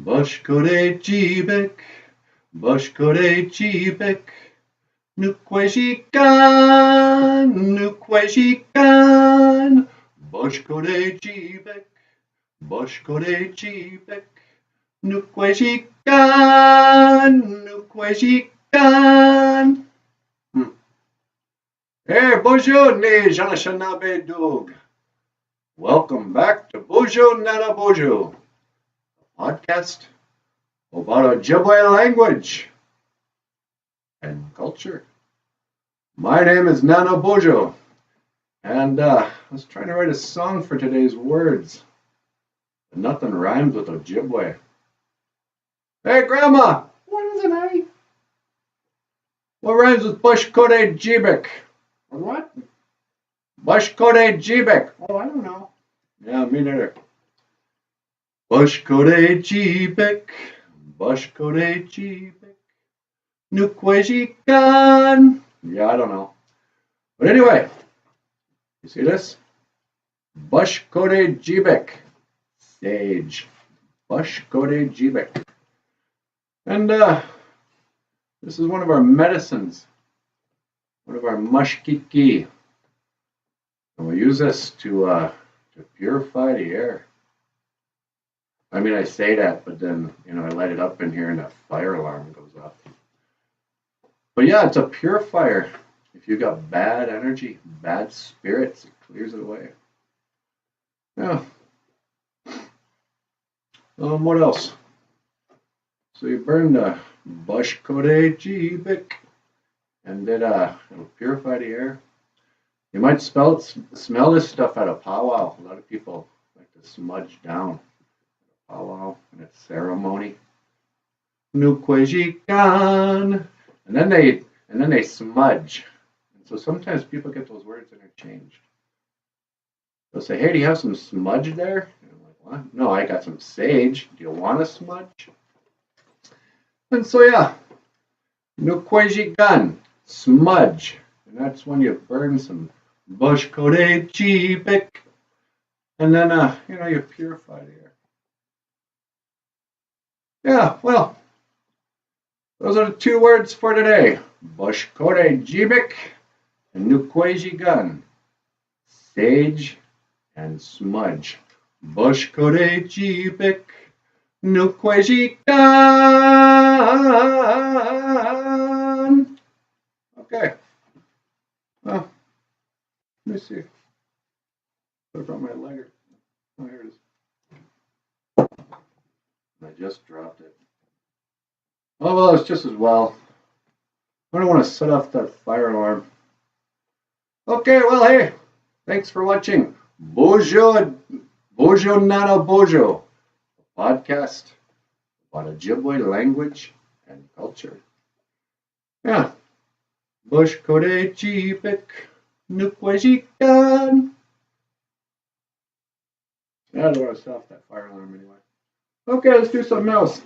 Bashkodejiibek, bashkodejiibek, nukwejikan, nukwejikan, bashkodejiibek, bashkodejiibek, nukwejikan, nukwejikan. Hey, bonjour, les NANABOOZHOO. Welcome back to NANABOOZHOO, a podcast about Ojibwe language and culture. My name is NANABOOZHOO, and I was trying to write a song for today's words, but nothing rhymes with Ojibwe. Hey, Grandma! What is it, honey? What rhymes with bashkodejiibek? What? Bashkodejiibek. Oh, I don't know. Yeah, me neither. Bashkodejiibek, bashkodejiibek, nukwejikan. Yeah, I don't know. But anyway, you see this? Bashkodejiibek, sage. Bashkodejiibek. And this is one of our medicines, one of our mushkiki. And we use this to purify the air. I mean, I say that, but then, I light it up in here and a fire alarm goes off. But yeah, it's a purifier. If you got bad energy, bad spirits, it clears it away. Yeah. What else? So you burn the bashkodejiibek, and then it'll purify the air. You might smell this stuff at a powwow. A lot of people like to smudge down at a powwow and a ceremony. Nukwejikan, and then they smudge. And so sometimes people get those words interchanged. They'll say, "Hey, do you have some smudge there?" And I'm like, "What? No, I got some sage. Do you want a smudge?" And so yeah, nukwejikan, smudge, and that's when you burn some bashkodejiibek, and then you purify the air. Yeah, well, those are the two words for today: bashkodejiibek and nukwejikan, sage and smudge. Bashkodejiibek, nukwejikan. Okay. Well, let me see. What about my lighter? Oh, here it is. I just dropped it. Oh, well, it's just as well. I don't want to set off that fire alarm. Okay, well, hey, thanks for watching. NANABOOZHOO, a podcast about Ojibwe language and culture. Yeah. Bashkodejiibek, nukwejikan. I don't want to set off that fire alarm anyway. Okay, let's do something else.